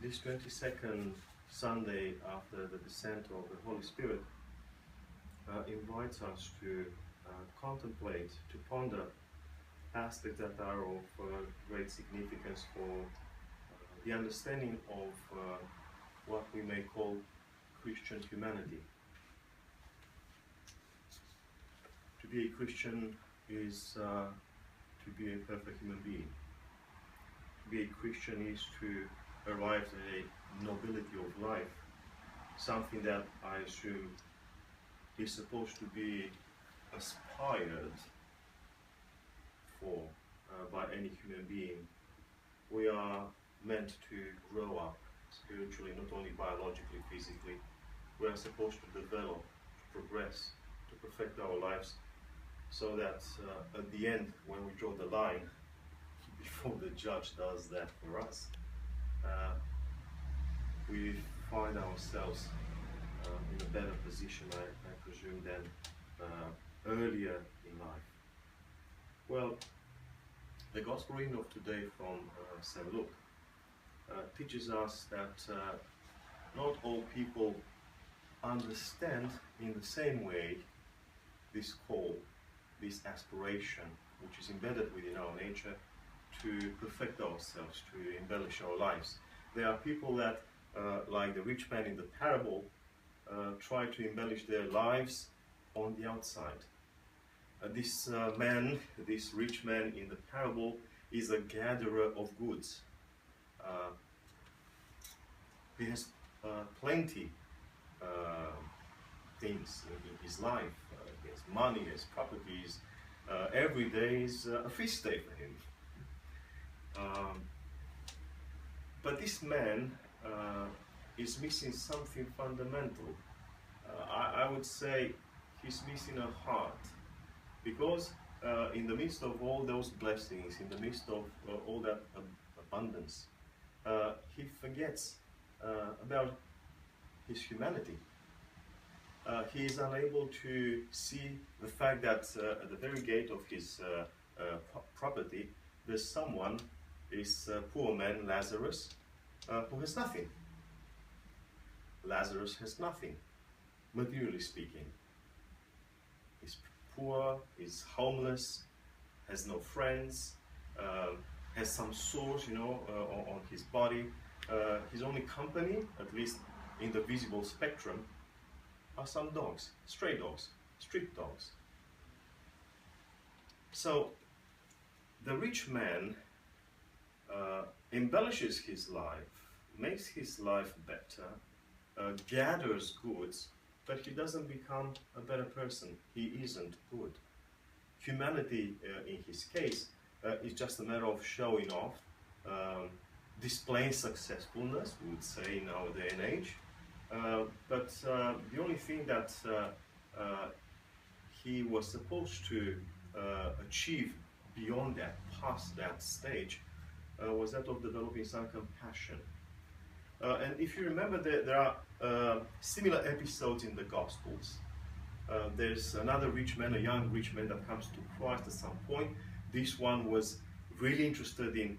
This 22nd Sunday after the descent of the Holy Spirit invites us to contemplate, to ponder aspects that are of great significance for the understanding of what we may call Christian humanity. To be a Christian is to be a perfect human being. To be a Christian is to arrive at a nobility of life, something that I assume is supposed to be aspired for by any human being. We are meant to grow up spiritually, not only biologically, physically. We are supposed to develop, to progress, to perfect our lives, so that at the end, when we draw the line, before the judge does that for us, we find ourselves in a better position, I presume, than earlier in life. Well, the Gospel reading of today from St. Luke teaches us that not all people understand in the same way this call, this aspiration, which is embedded within our nature to perfect ourselves, to embellish our lives. There are people that, like the rich man in the parable, try to embellish their lives on the outside. This rich man in the parable, is a gatherer of goods. He has plenty things in his life. He has money, he has properties. Every day is a feast day for him. But this man is missing something fundamental. I would say he's missing a heart, because in the midst of all those blessings, in the midst of all that abundance, he forgets about his humanity. He is unable to see the fact that at the very gate of his property, there's someone, this poor man Lazarus, who has nothing. Lazarus has nothing, materially speaking. He's poor, he's homeless, has no friends, has some sores, on his body. His only company, at least in the visible spectrum, are some dogs, stray dogs, street dogs. So the rich man embellishes his life, makes his life better, gathers goods, but he doesn't become a better person. He isn't good. Humanity, in his case, is just a matter of showing off, displaying successfulness, we would say in our day and age. But the only thing that he was supposed to achieve beyond that, past that stage, was that of developing some compassion. And if you remember, there are similar episodes in the Gospels. There's another rich man, a young rich man, that comes to Christ at some point. This one was really interested in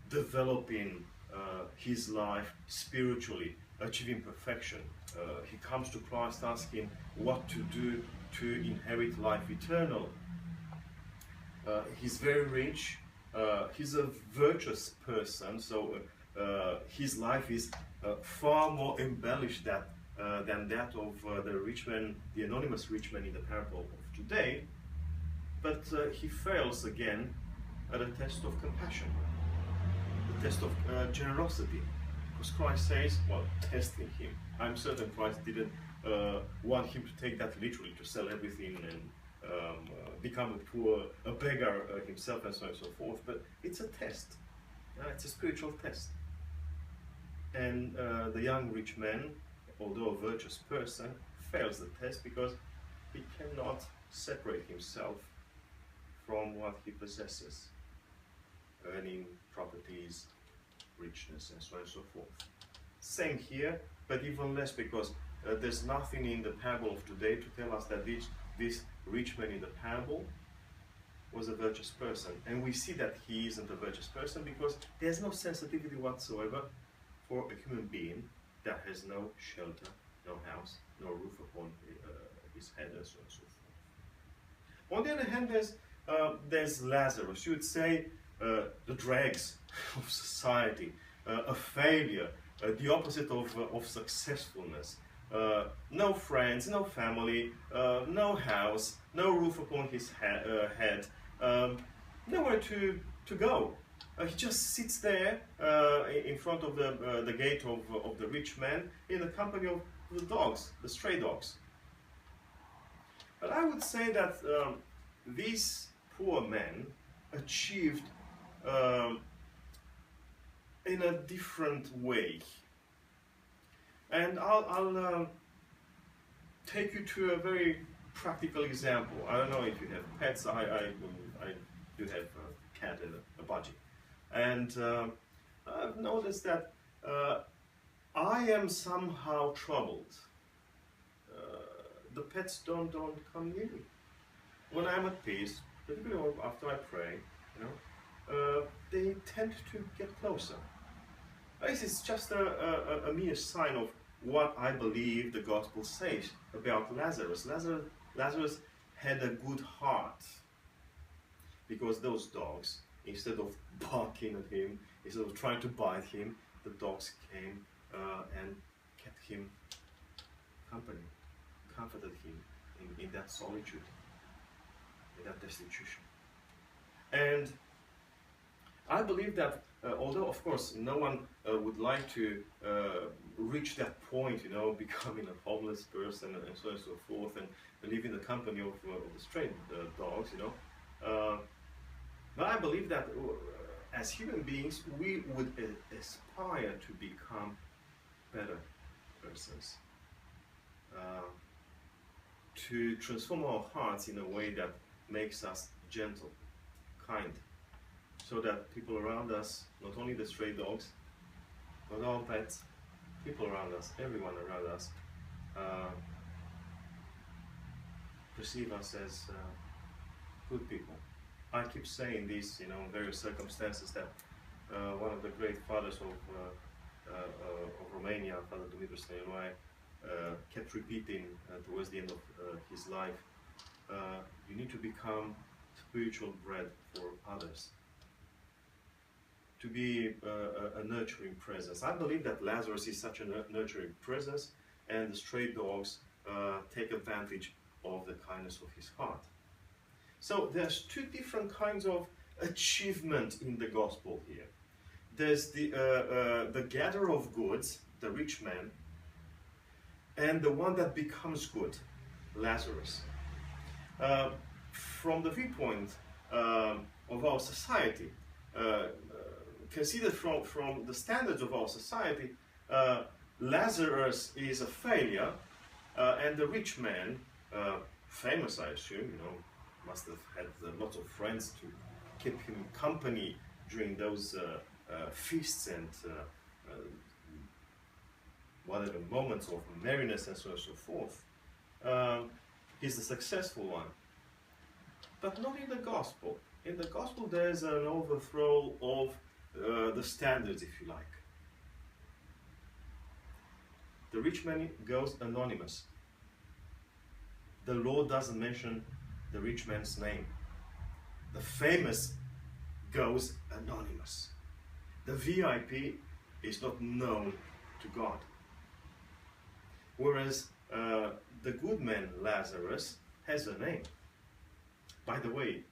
developing his life spiritually, achieving perfection. He comes to Christ asking what to do to inherit life eternal. He's very rich. He's a virtuous person, so his life is far more embellished than that of the rich man, the anonymous rich man in the parable of today. But he fails again at a test of compassion, the test of generosity. Because Christ says, well, testing him. I'm certain Christ didn't want him to take that literally, to sell everything and become a beggar himself, and so on and so forth. But it's a test. It's a spiritual test. And the young rich man, although a virtuous person, fails the test because he cannot separate himself from what he possesses, earning, properties, richness, and so on and so forth. Same here, but even less, because there's nothing in the parable of today to tell us that this rich man in the parable was a virtuous person. And we see that he isn't a virtuous person because there's no sensitivity whatsoever for a human being that has no shelter, no house, no roof upon his head, and so on and so forth. On the other hand, there's Lazarus. You would say the dregs of society, a failure, the opposite of successfulness. No friends, no family, no house, no roof upon his head, nowhere to go. He just sits there in front of the gate of the rich man in the company of the dogs, the stray dogs. But I would say that these poor men achieved in a different way. And I'll take you to a very practical example. I don't know if you have pets. I do have a cat and a budgie. And I've noticed that I am somehow troubled. The pets don't come near me. When I'm at peace, particularly after I pray, they tend to get closer. This is just a mere sign of what I believe the gospel says about Lazarus. Lazarus had a good heart, because those dogs, instead of barking at him, instead of trying to bite him, the dogs came and kept him company, comforted him in that solitude, in that destitution. And I believe that although, of course, no one would like to reach that point, becoming a homeless person and so on and so forth, and live in the company of the stray dogs, but I believe that as human beings, we would aspire to become better persons, to transform our hearts in a way that makes us gentle, kind, so that people around us, not only the stray dogs, but our pets, people around us, everyone around us, perceive us as good people. I keep saying this, in various circumstances, that one of the great fathers of Romania, Father Dumitru Stăniloae, kept repeating towards the end of his life, you need to become spiritual bread for others, to be a nurturing presence. I believe that Lazarus is such a nurturing presence, and the stray dogs take advantage of the kindness of his heart. So there's two different kinds of achievement in the gospel here. There's the gatherer of goods, the rich man, and the one that becomes good, Lazarus. From the viewpoint of our society, considered from the standards of our society, Lazarus is a failure, and the rich man, famous I assume, must have had lots of friends to keep him company during those feasts and whatever moments of merriness and so on and so forth. He's the successful one. But not in the gospel. In the gospel there's an overthrow of the standards, if you like. The rich man goes anonymous. The Lord doesn't mention the rich man's name. The famous goes anonymous. The VIP is not known to God. Whereas the good man Lazarus has a name. By the way,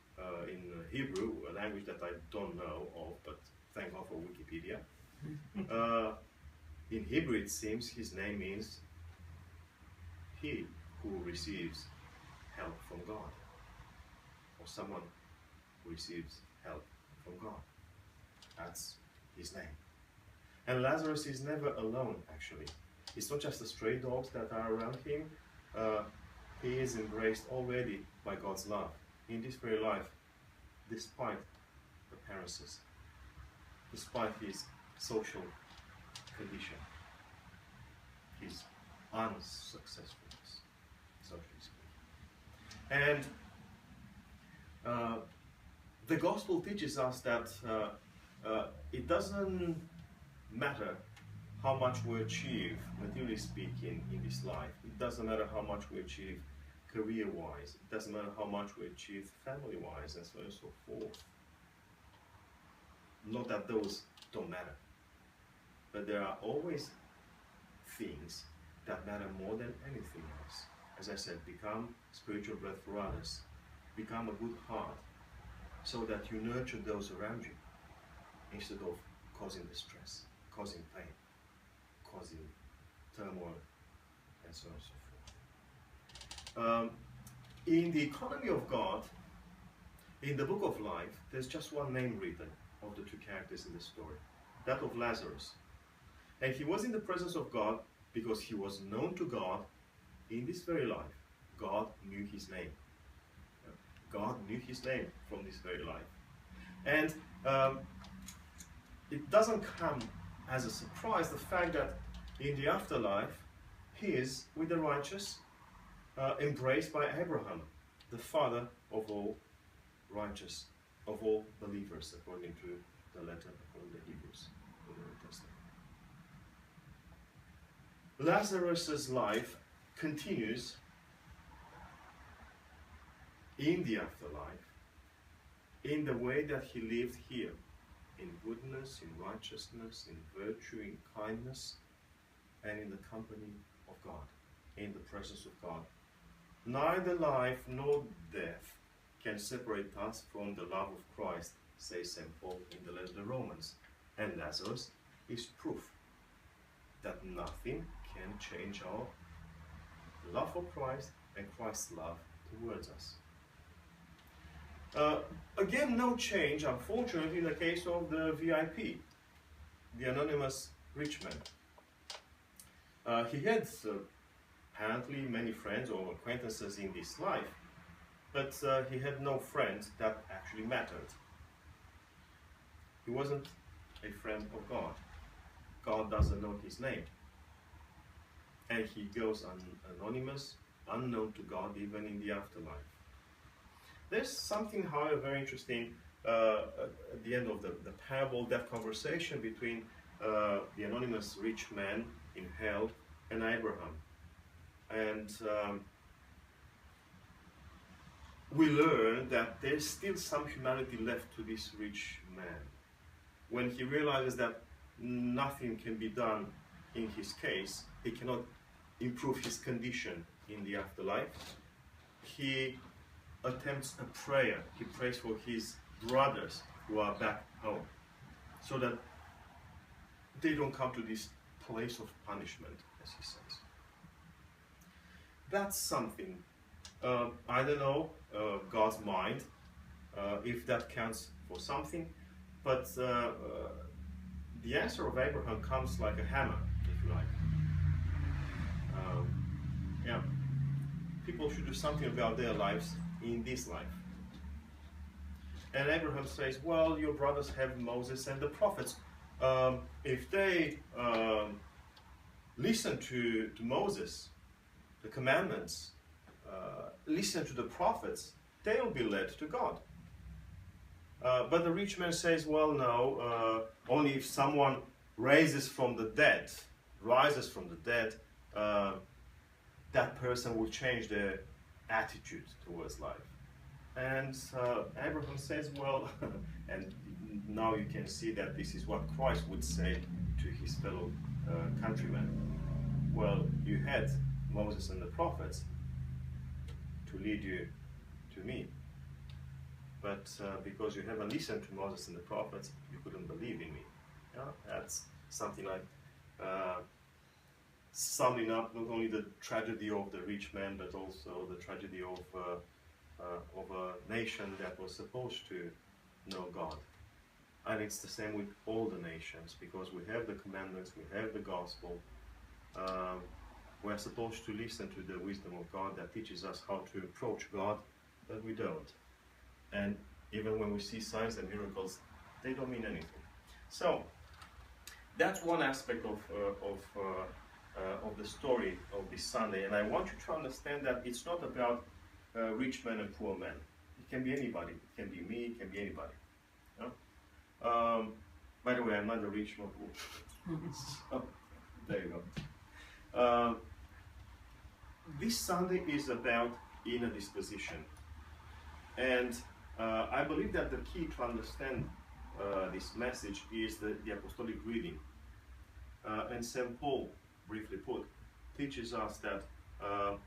in Hebrew, a language that I don't know of, but thank God for Wikipedia, in Hebrew it seems his name means he who receives help from God, or someone who receives help from God. That's his name. And Lazarus is never alone, actually. It's not just the stray dogs that are around him. He is embraced already by God's love in this very life, despite the paresis, despite his social condition, his unsuccessfulness, socially speaking. And the gospel teaches us that it doesn't matter how much we achieve, materially speaking, in this life. It doesn't matter how much we achieve career-wise. It doesn't matter how much we achieve family-wise, and so on and so forth. Not that those don't matter, but there are always things that matter more than anything else. As I said, become spiritual bread for others. Become a good heart, so that you nurture those around you, instead of causing distress, causing pain, causing turmoil, and so on and so forth. In the economy of God, in the book of life, there's just one name written of the two characters in the story, that of Lazarus. And he was in the presence of God because he was known to God in this very life. God knew his name. God knew his name from this very life. And it doesn't come as a surprise, the fact that in the afterlife he is with the righteous, embraced by Abraham, the father of all righteous, of all believers, according to the letter of the Hebrews in the New Testament. Lazarus' life continues in the afterlife in the way that he lived here, in goodness, in righteousness, in virtue, in kindness, and in the company of God, in the presence of God. Neither life nor death can separate us from the love of Christ, says St. Paul in the letter to the Romans. And Lazarus is proof that nothing can change our love for Christ and Christ's love towards us. Again, no change, unfortunately, in the case of the VIP, the anonymous rich man. He had apparently many friends or acquaintances in this life, but he had no friends that actually mattered. He wasn't a friend of God. God doesn't know his name. And he goes anonymous, unknown to God, even in the afterlife. There's something, however, very interesting at the end of the parable, that conversation between the anonymous rich man in hell and Abraham. And we learn that there's still some humanity left to this rich man. When he realizes that nothing can be done in his case, he cannot improve his condition in the afterlife, he attempts a prayer. He prays for his brothers who are back home, so that they don't come to this place of punishment, as he says. That's something. I don't know God's mind, if that counts for something, but the answer of Abraham comes like a hammer, if you like. Yeah, people should do something about their lives in this life. And Abraham says, well, your brothers have Moses and the prophets. If they listen to Moses, the commandments, listen to the prophets, they'll be led to God. But the rich man says, well, no, only if someone rises from the dead, that person will change their attitude towards life. And Abraham says, well, and now you can see that this is what Christ would say to his fellow countrymen. Well, you had Moses and the prophets to lead you to me. But because you haven't listened to Moses and the prophets, you couldn't believe in me. Yeah? That's something like summing up not only the tragedy of the rich man, but also the tragedy of a nation that was supposed to know God. And it's the same with all the nations, because we have the commandments, we have the gospel. We're supposed to listen to the wisdom of God that teaches us how to approach God, but we don't. And even when we see signs and miracles, they don't mean anything. So that's one aspect of the story of this Sunday. And I want you to understand that it's not about rich men and poor men. It can be anybody. It can be me. It can be anybody. Yeah? By the way, I'm not a rich or poor. So, There you go. This Sunday is about inner disposition. And I believe that the key to understand this message is the apostolic reading. And St. Paul, briefly put, teaches us that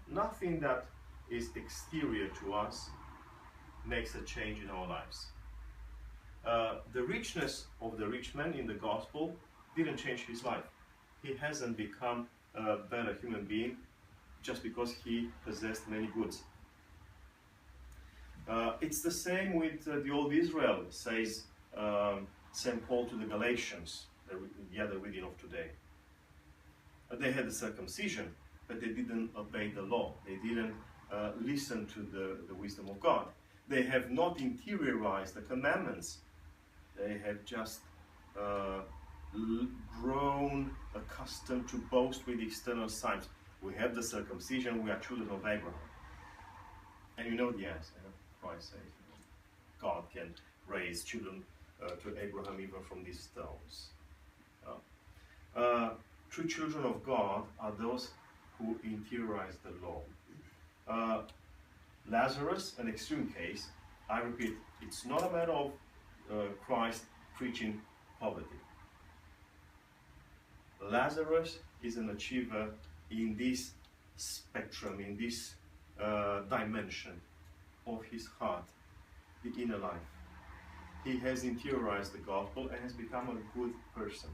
nothing that is exterior to us makes a change in our lives. The richness of the rich man in the gospel didn't change his life. He hasn't become a better human being just because he possessed many goods. It's the same with the old Israel, says St. Paul to the Galatians, the other reading of today. They had the circumcision, but they didn't obey the law. They didn't listen to the wisdom of God. They have not interiorized the commandments. They have just grown accustomed to boast with external signs. We have the circumcision, we are children of Abraham. And you know the answer. Christ says God can raise children to Abraham even from these stones. True children of God are those who interiorize the law. Lazarus, an extreme case, I repeat, it's not a matter of Christ preaching poverty. Lazarus is an achiever in this spectrum, in this dimension of his heart, the inner life. He has interiorized the gospel and has become a good person.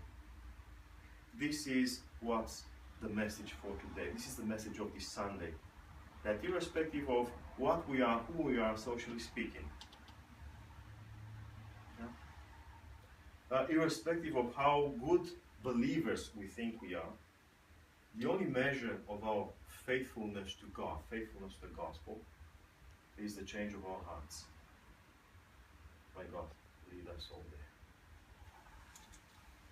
This is what's the message for today. This is the message of this Sunday. That irrespective of what we are, who we are, socially speaking, irrespective of how good believers we think we are, the only measure of our faithfulness to God, faithfulness to the gospel, is the change of our hearts. May God lead us all day.